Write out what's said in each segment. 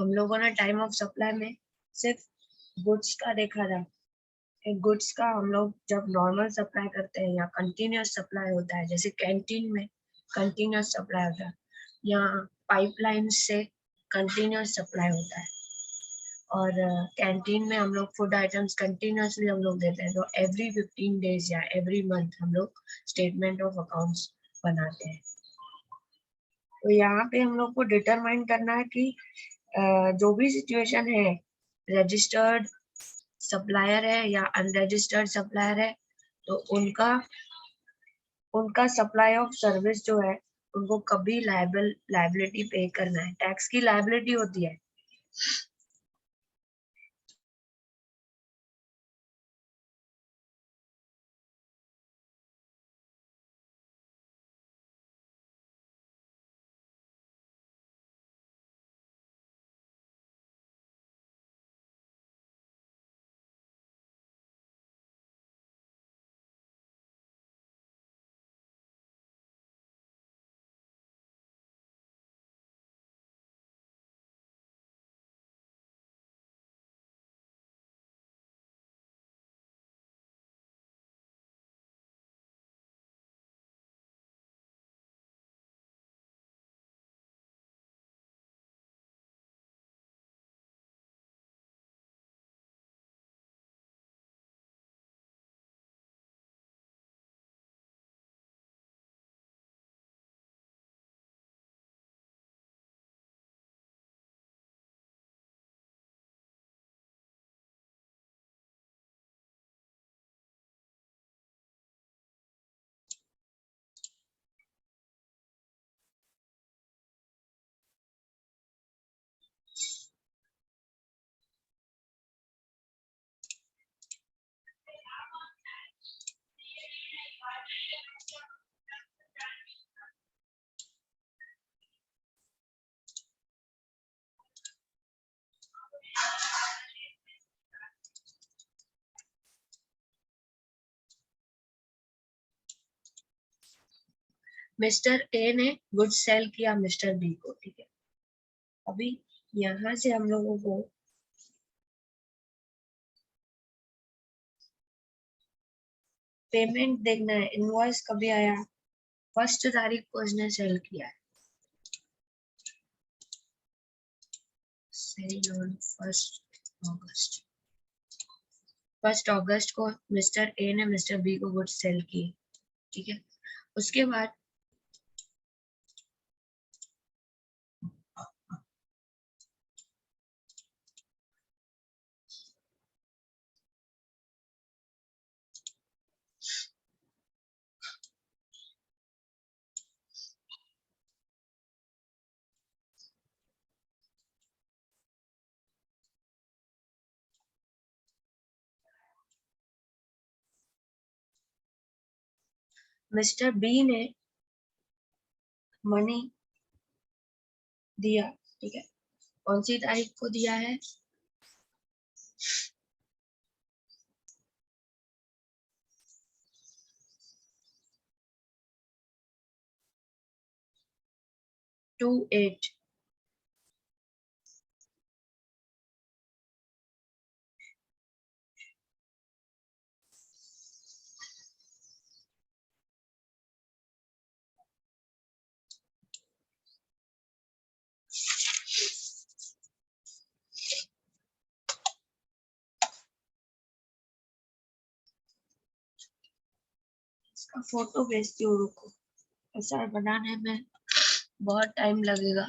हम लोगों ने टाइम ऑफ सप्लाई में सिर्फ गुड्स का देखा था। एक गुड्स का हम लोग जब नॉर्मल सप्लाई करते हैं या कंटिन्यूअस सप्लाई होता है, जैसे कैंटीन में कंटिन्यूअस सप्लाई होता है या पाइपलाइन से कंटिन्यूअस सप्लाई होता है, और कैंटीन में हम लोग फूड आइटम्स कंटिन्यूअसली हम लोग देते हैं, तो एवरी 15 डेज या एवरी मंथ हम लोग स्टेटमेंट ऑफ अकाउंट्स बनाते हैं। तो यहाँ पे हम लोग को डिटरमाइन करना है कि जो भी सिचुएशन है, रजिस्टर्ड सप्लायर है या अनरजिस्टर्ड सप्लायर है, तो उनका सप्लाई ऑफ सर्विस जो है उनको कभी लायबिलिटी पे करना है, टैक्स की लायबिलिटी होती है। मिस्टर ए ने गुड्स सेल किया मिस्टर बी को, ठीक है। अभी यहाँ से हम लोगों को पेमेंट देखना है, इनवॉइस कभी आया, 1 तारीख को इसने सेल किया है, सेल ऑन 1 अगस्त। 1 अगस्त को मिस्टर ए ने मिस्टर बी को गुड्स सेल किए, ठीक है। उसके बाद मिस्टर बी ने मनी दिया, ठीक है। कौन सी तारीख को दिया है? 2/8। इसका फोटो भेजती हूँ, रुको, ऐसा बनाने में बहुत टाइम लगेगा।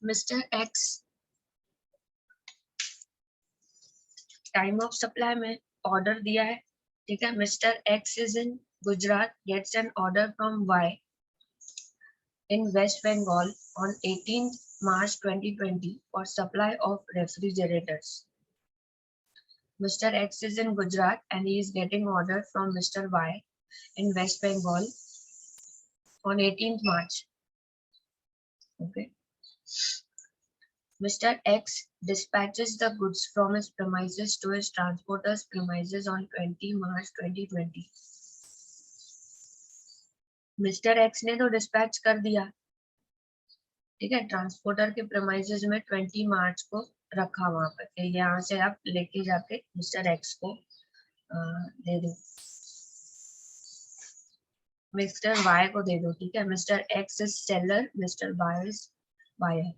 Mister X time of supply में ऑर्डर दिया है, ठीक है। Mister X is in Gujarat, gets an order from Y in West Bengal on 18th March 2020 for supply of refrigerators. Mr. X is in Gujarat and he is getting order from Mr. Y in West Bengal on 18th March. Okay. Mr. X dispatches the goods from his premises to his transporter's premises on 20 March 2020. Mr. X ने तो dispatch कर दिया, ठीक है, transporter के premises में 20 मार्च को रखा वहां पर कि यहाँ से आप लेके जाके मिस्टर एक्स को दे दो, मिस्टर वाई को दे दो, ठीक है। Mister X is seller, mister Y is buyer.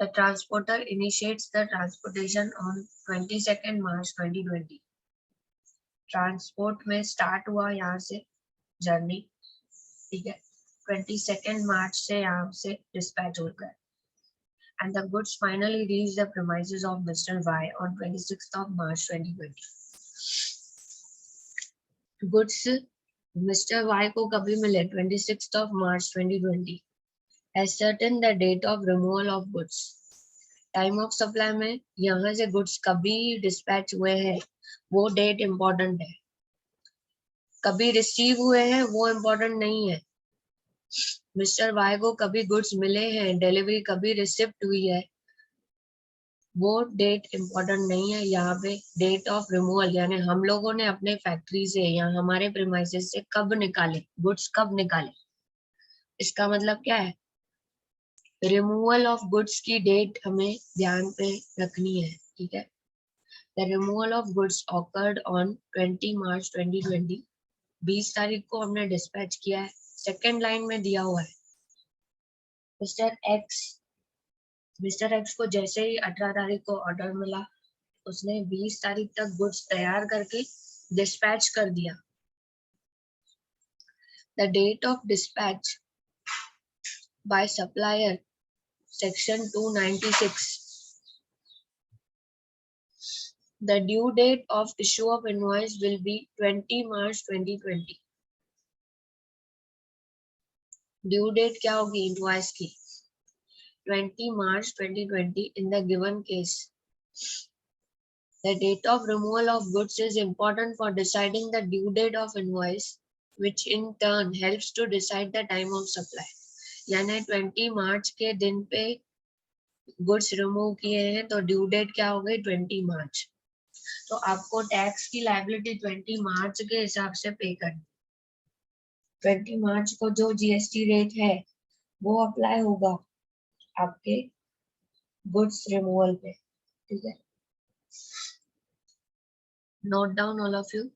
The transporter initiates the transportation on 22 March 2020. Transport में स्टार्ट हुआ यहाँ से जर्नी, ठीक है, 22 मार्च से यहाँ से डिस्पैच हो गया. And the goods finally reached the premises of Mr. Y on 26th of March 2020. Goods Mr. Y को कभी मिले 26th of March 2020. Ascertain the date of removal of goods. Time of supply में यहाँ से goods कभी dispatch हुए हैं वो डेट इम्पोर्टेंट है, कभी रिसीव हुए हैं वो इम्पोर्टेंट नहीं है. मिस्टर वाई को कभी गुड्स मिले हैं, डिलीवरी कभी रिसिप्ट हुई है, वो डेट इम्पोर्टेंट नहीं है. यहाँ पे डेट ऑफ रिमूवल यानी हम लोगों ने अपने फैक्ट्री से या हमारे प्रीमाइसेस से कब निकाले गुड्स, कब निकाले, इसका मतलब क्या है, रिमूवल ऑफ गुड्स की डेट हमें ध्यान पे रखनी है, ठीक है. The removal of goods awkward on 20 March 2020. 20 तारीख को हमने डिस्पैच किया है. सेकेंड लाइन में दिया हुआ है मिस्टर एक्स को जैसे ही 18 तारीख को ऑर्डर मिला उसने 20 तारीख तक गुड्स तैयार करके डिस्पैच कर दिया. The date of dispatch by supplier section 296. The due date of issue of invoice will be 20 March 2020. Due date क्या होगी इनवॉइस की, 20 March 2020 in the given case. The date of removal of goods is important for deciding the due date of invoice, which in turn helps to decide the time of supply. यानी 20 मार्च के दिन पे goods remove किए हैं तो due date क्या हो गई 20 मार्च. तो आपको टैक्स की लायबिलिटी 20 मार्च के हिसाब से पे करनी. 20 मार्च को जो जीएसटी रेट है वो अप्लाई होगा आपके गुड्स रिमूवल पे, ठीक है. Note down all of you.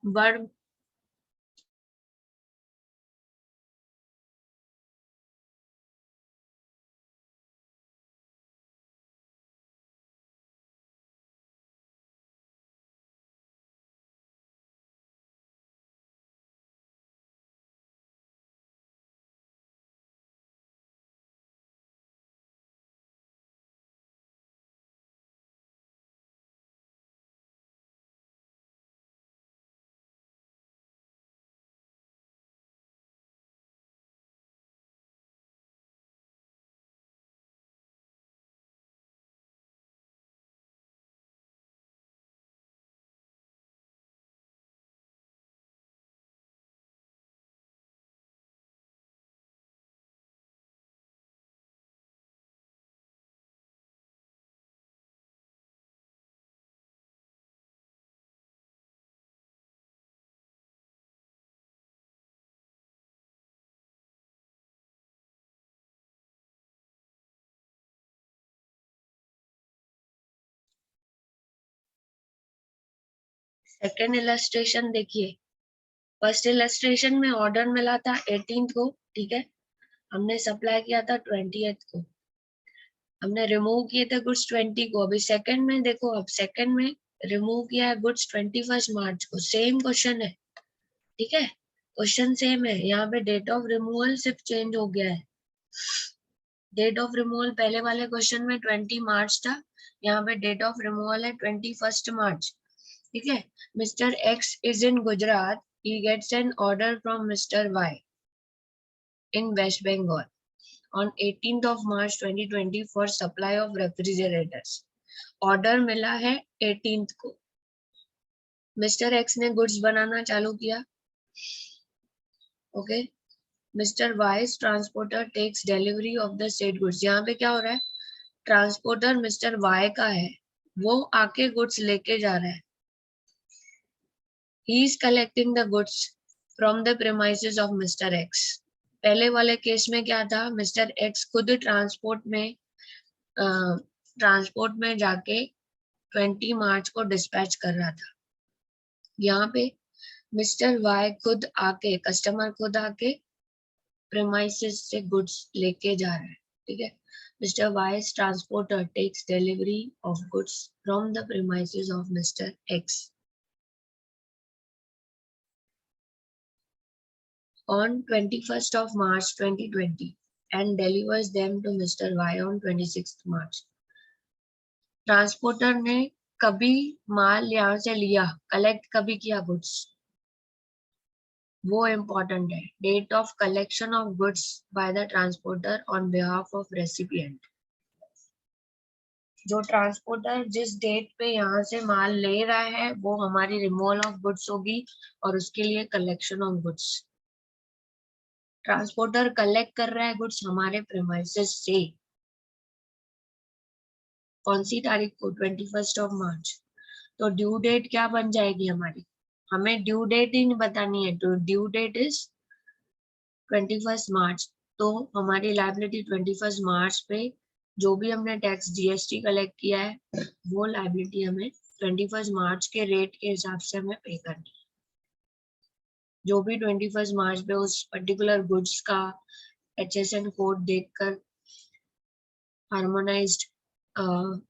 Verb second illustration देखिए, फर्स्ट इलस्ट्रेशन में ऑर्डर मिला था 18th को, ठीक है, हमने सप्लाई किया था 20th को, हमने रिमूव किए थे गुड्स 20 को। अभी सेकंड में देखो, अब सेकंड में रिमूव किया है गुड्स 21 मार्च को। सेम क्वेश्चन है, ठीक है, क्वेश्चन सेम है, यहाँ पे डेट ऑफ रिमूवल सिर्फ चेंज हो गया है। डेट ऑफ रिमूवल पहले वाले क्वेश्चन में 20 मार्च था, यहाँ पे डेट ऑफ रिमूवल है 21 मार्च, ठीक है। Mister X is in Gujarat, he gets an order from Mr. Y in West Bengal on 18th of March 2020 for supply of refrigerators. Order मिला है 18th को, मिस्टर एक्स ने गुड्स बनाना चालू किया, okay. Mister Y's transporter takes delivery of the said goods. यहाँ पे क्या हो रहा है, ट्रांसपोर्टर मिस्टर वाई का है, वो आके गुड्स लेके जा रहा है। He is collecting the goods from the premises of mister x. पहले वाले केस में क्या था, मिस्टर एक्स खुद ट्रांसपोर्ट में जाके 20 मार्च को डिस्पैच कर रहा था। यहाँ पे मिस्टर वाई खुद आके, कस्टमर खुद आके प्रेमाइसेस से गुड्स लेके जा रहा है, ठीक है। Mister Y's transporter takes delivery of goods from the premises of mister X on 21st of March 2020 and delivers them to Mr. Y on 26th March. Transporter ने कभी माल यहाँ से लिया, कलेक्ट कभी किया गुड्स, वो इम्पोर्टेंट है। Date of collection of goods by the transporter on behalf of recipient. जो ट्रांसपोर्टर जिस डेट पे यहाँ से माल ले रहा है वो हमारी रिमूवल ऑफ गुड्स होगी और उसके लिए collection of goods. Transporter collect कर रहा है गुड्स हमारे प्रेमाइसेस से, कौन सी तारीख को, 21 ऑफ मार्च। तो ड्यू डेट क्या बन जाएगी हमारी, हमें ड्यू डेट ही नहीं बतानी है, तो ड्यू डेट इज 21 मार्च। तो हमारी लायबिलिटी 21 मार्च पे जो भी हमने टैक्स जीएसटी कलेक्ट किया है वो लायबिलिटी हमें 21 मार्च के रेट के हिसाब से हमें पे करनी है। जो भी 21 मार्च पे उस पर्टिकुलर गुड्स का HSN कोड देखकर हार्मोनाइज्ड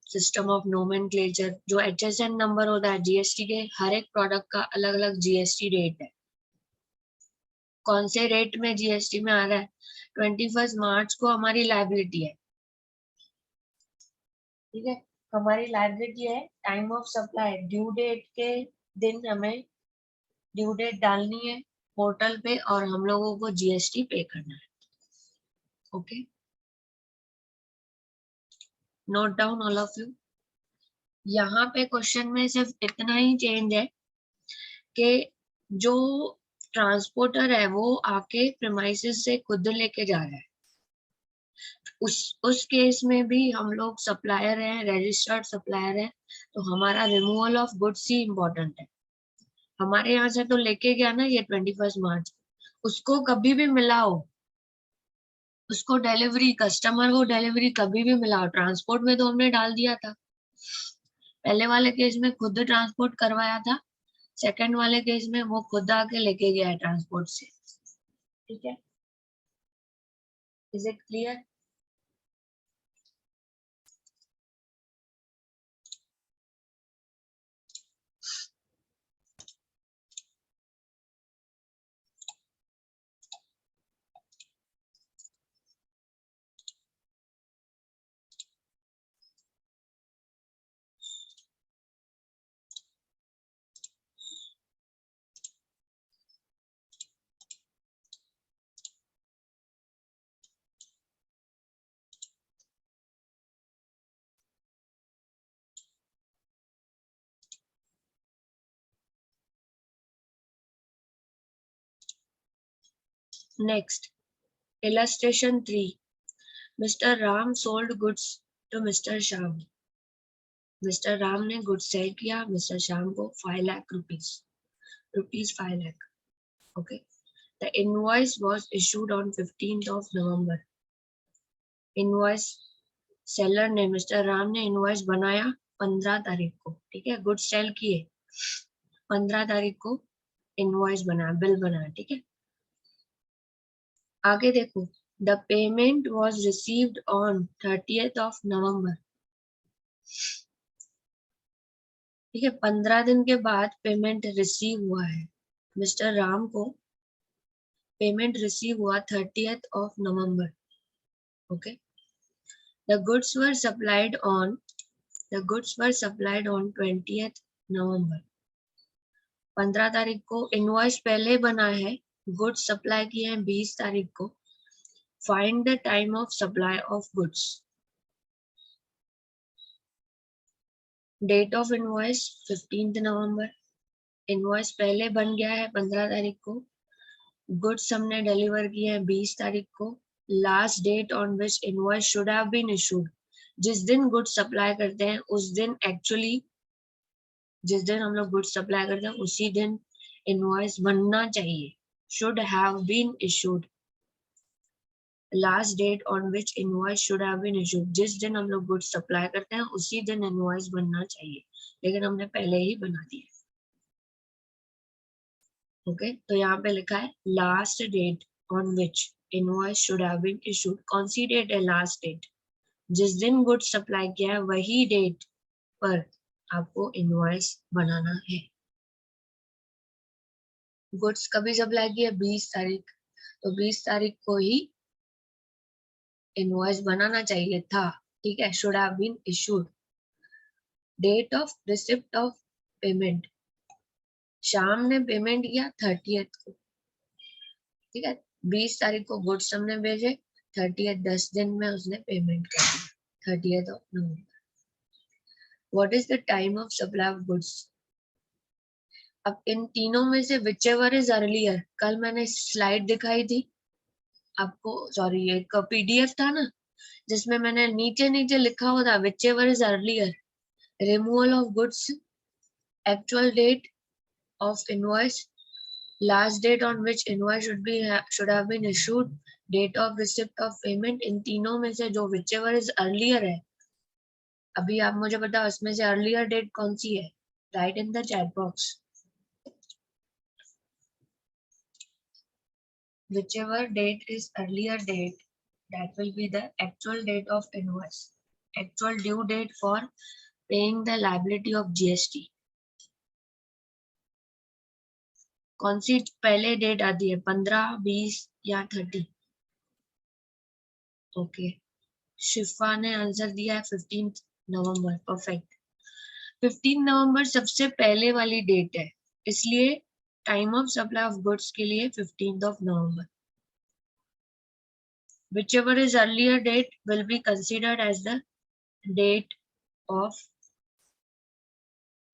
सिस्टम ऑफ नोमेनक्लेचर, जो HSN नंबर होता है जीएसटी के, हर एक प्रोडक्ट का अलग अलग जीएसटी रेट है। कौन से रेट में जीएसटी में आ रहा है, 21 मार्च को हमारी लायबिलिटी है, ठीक है। हमारी लायबिलिटी है time of supply, due date के दिन हमें ड्यू डेट डालनी है पोर्टल पे और हम लोगों को जीएसटी पे करना है, okay. Note down all of you. यहाँ पे क्वेश्चन में सिर्फ इतना ही चेंज है कि जो ट्रांसपोर्टर है वो आके प्रेमाइसिस से खुद लेके जा रहा है। उस केस में भी हम लोग सप्लायर हैं, रजिस्टर्ड सप्लायर है, तो हमारा removal of goods he important है। हमारे यहाँ से तो लेके गया ना ये 21 मार्च, उसको कभी भी मिला हो, उसको डिलीवरी, कस्टमर को डिलीवरी कभी भी मिला हो, ट्रांसपोर्ट में तो हमने डाल दिया था। पहले वाले केस में खुद ट्रांसपोर्ट करवाया था, सेकंड वाले केस में वो खुद आके लेके गया है ट्रांसपोर्ट से। ठीक है, is it clear? Next, illustration 3. Mr. Ram sold goods to Mr. Sham. Mr. Ram ने गुड्स सेल किया मिस्टर श्याम को 5 lakh rupees 5 lakh. Okay. The invoice was issued on 15th of November. Invoice seller ने, मिस्टर राम ने invoice बनाया 15 तारीख को. ठीक है, गुड्स सेल किए 15 तारीख को, इनवॉइस बनाया, बिल बनाया. ठीक है, आगे देखो. The payment was received on 30th of November. ठीक है, 15 दिन के बाद पेमेंट रिसीव हुआ है. मिस्टर राम को पेमेंट रिसीव हुआ 30th of November. Okay, the goods were supplied on 20th November. 15 तारीख को इनवॉइस पहले बना है, गुड्स सप्लाई किए हैं 20 तारीख को. Find the time of supply of goods. Date of invoice 15th November. Invoice पहले बन गया है 15 तारीख को, गुड्स हमने डिलीवर किए हैं 20 तारीख को. Last date on which invoice should have been issued. जिस दिन गुड्स सप्लाई करते हैं उस दिन, एक्चुअली जिस दिन हम लोग गुड्स सप्लाई करते हैं उसी दिन इनवॉइस बनना चाहिए. Should have been issued. Last date on which invoice should have been issued. जिस दिन हम लोग गुड्स सप्लाई करते हैं उसी दिन इनवॉइस बनना चाहिए, लेकिन हमने पहले ही बना दिया. ओके, तो यहाँ पे लिखा है last date on which invoice should have been issued. कौन सी डेट है लास्ट डेट? जिस दिन गुड्स सप्लाई किया है वही डेट पर आपको इनवॉइस बनाना है. गुड्स कभी सप्लाई किया 20 तारीख, तो 20 तारीख को ही इनवॉइस बनाना चाहिए था. ठीक है, should have been issued. Date of receipt of payment. Shyam ने पेमेंट किया 30th को. ठीक है, 20 तारीख को गुड्स हमने भेजे, 30th 10 दिन में उसने पेमेंट कर दिया, 30th of November. What is the time of supply of goods? अब इन तीनों में से whichever is earlier, कल मैंने स्लाइड दिखाई थी आपको, सॉरी एक पीडीएफ था ना जिसमें मैंने नीचे नीचे लिखा हुआ था whichever is earlier, removal of goods, actual date of invoice, last date on which invoice should have been issued, date of receipt of payment. इन तीनों में से जो whichever is earlier है, अभी आप मुझे बताओ इसमें से अर्लियर डेट कौन सी है? Right in the chat box. Whichever date is earlier date, that will be the actual date of invoice, actual due date for paying the liability of GST. कौन सी पहले डेट आती है, 15, 20 या 30? ओके, शिफा ने answer दिया है 15th November. परफेक्ट. 15 नवंबर सबसे पहले वाली डेट है, इसलिए time of supply of goods के लिए 15th of November. Whichever is earlier date will be considered as the date of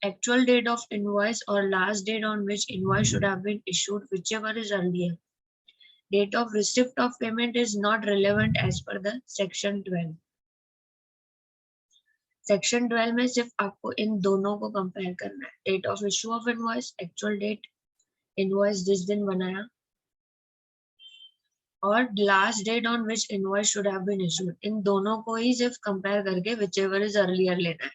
actual date of invoice or last date on which invoice should have been issued, whichever is earlier. Date of receipt of payment is not relevant as per the section 12. Section 12 में सिर्फ आपको इन दोनों को compare करना है, date of issue of invoice, actual date invoice जिस दिन बनाया, और last date on which invoice should have been issued, इन दोनों को ही सिर्फ कंपेयर करके व्हिचएवर इज अर्लियर लेना है.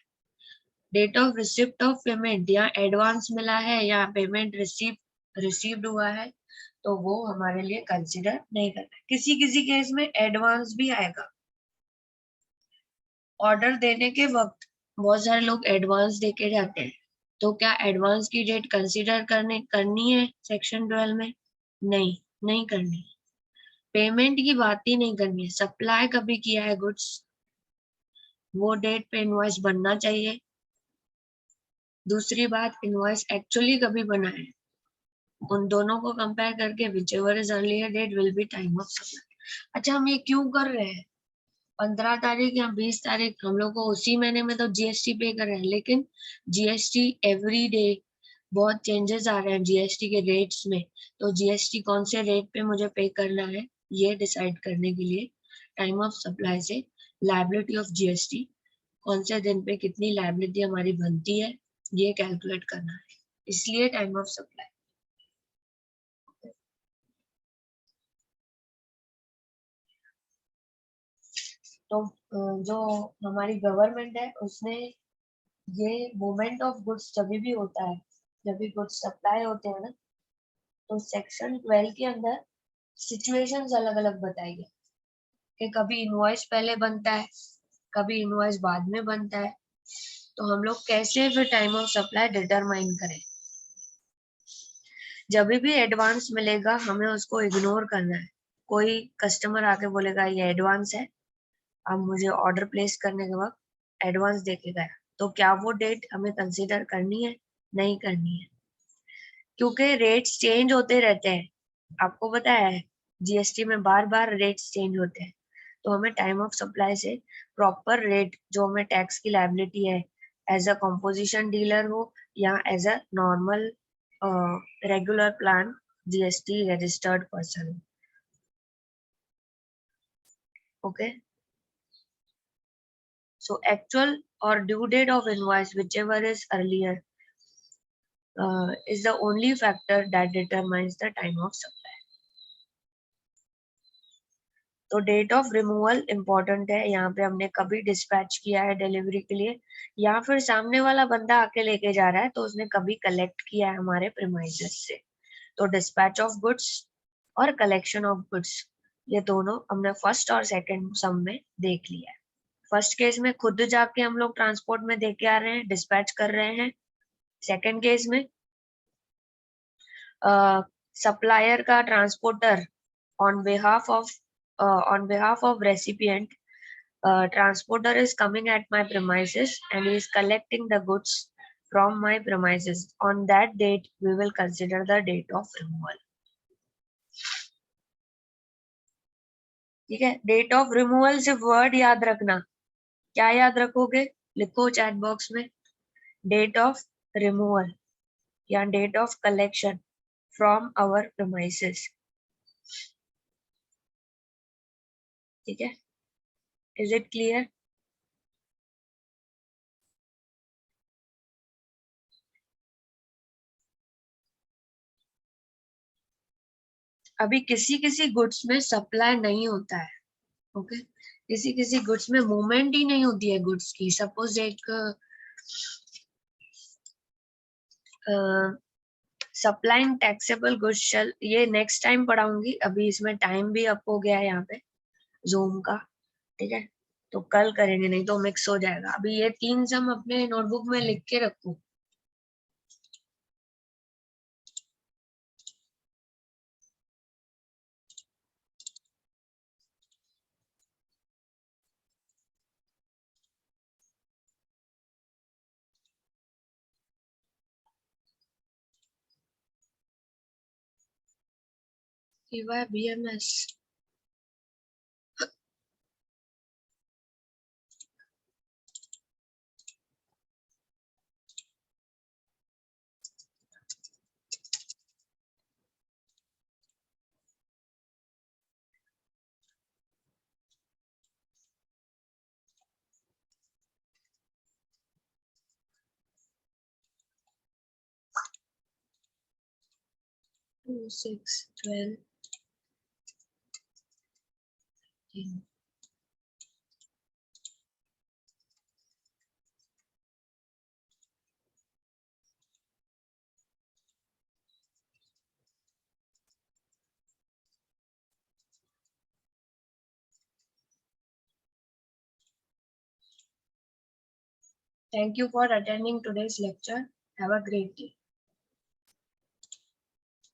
Date of receipt of payment, या एडवांस मिला है या पेमेंट रिसीव्ड हुआ है, तो वो हमारे लिए कंसिडर नहीं करना है. किसी किसी केस में एडवांस भी आएगा. ऑर्डर देने के वक्त बहुत सारे लोग एडवांस देके जाते हैं, तो क्या एडवांस की डेट कंसीडर करनी है सेक्शन 12 में? नहीं करनी. पेमेंट की बात ही नहीं करनी है. सप्लाई कभी किया है गुड्स, वो डेट पे इनवॉइस बनना चाहिए. दूसरी बात, इनवॉइस एक्चुअली कभी बना है, उन दोनों को कंपेयर करके whichever is earlier date will be time of supply. अच्छा, हम ये क्यों कर रहे हैं? 15 तारीख या 20 तारीख हम लोग को उसी महीने में तो जीएसटी पे कर रहे हैं, लेकिन जीएसटी एवरी डे बहुत चेंजेस आ रहे हैं जीएसटी के रेट्स में. तो जीएसटी कौन से रेट पे मुझे पे करना है, ये डिसाइड करने के लिए टाइम ऑफ सप्लाई से लायबिलिटी ऑफ जीएसटी, कौन से दिन पे कितनी लायबिलिटी हमारी बनती है, ये कैलकुलेट करना है. इसलिए टाइम ऑफ सप्लाई. तो जो हमारी गवर्नमेंट है उसने ये मूवमेंट ऑफ गुड्स जब भी होता है, जब भी गुड्स सप्लाई होते हैं ना, तो सेक्शन 12 के अंदर सिचुएशंस अलग अलग बताई है कि कभी इनवॉइस पहले बनता है, कभी इनवॉइस बाद में बनता है. तो हम लोग कैसे फिर टाइम ऑफ सप्लाई डिटरमाइन करें? जब भी एडवांस मिलेगा हमें उसको इग्नोर करना है. कोई कस्टमर आके बोलेगा ये एडवांस है, अब मुझे ऑर्डर प्लेस करने के वक्त एडवांस देके गया, तो क्या वो डेट हमें कंसीडर करनी है? नहीं करनी है, क्योंकि रेट्स चेंज होते रहते हैं. आपको पता है जीएसटी में बार बार रेट्स चेंज होते हैं, तो हमें टाइम ऑफ सप्लाई से प्रॉपर रेट जो हमें टैक्स की लायबिलिटी है, एज अ कॉम्पोजिशन डीलर हो या as a normal regular plan GST registered person. Okay, so actual or due date of invoice, whichever is earlier, is the only factor that determines the time of supply. तो date of removal important है. यहाँ पे हमने कभी dispatch किया है delivery के लिए, या फिर सामने वाला बंदा आके लेके जा रहा है तो उसने कभी कलेक्ट किया है हमारे प्रीमाइसेस से. तो डिस्पैच ऑफ गुड्स और कलेक्शन ऑफ गुड्स, ये दोनों हमने फर्स्ट और सेकंड सम में देख लिया है. फर्स्ट केस में खुद जाके हम लोग ट्रांसपोर्ट में दे के आ रहे हैं, डिस्पैच कर रहे हैं. सेकंड केस में सप्लायर का transporter on behalf of recipient, transporter is coming at my premises and he is collecting the goods from my premises. On that date we will consider the date of removal. ठीक है, date of removal सिर्फ word याद रखना. क्या याद रखोगे? लिखो chat box में, डेट ऑफ रिमूवल या date of collection from our premises. ठीक है, इज इट क्लियर? अभी किसी किसी गुड्स में सप्लाई नहीं होता है. ओके, किसी किसी गुड्स में मूवमेंट ही नहीं होती है गुड्स की. सपोज एक सप्लाइंग टैक्सेबल गुड्स, ये नेक्स्ट टाइम पढ़ाऊंगी, अभी इसमें टाइम भी अप हो गया है यहाँ पे जूम का. ठीक है, तो कल करेंगे, नहीं तो मिक्स हो जाएगा. अभी ये 3 सम अपने नोटबुक में लिख के रखो. BMS 2, 6, 12, 13. Thank you for attending today's lecture. Have a great day.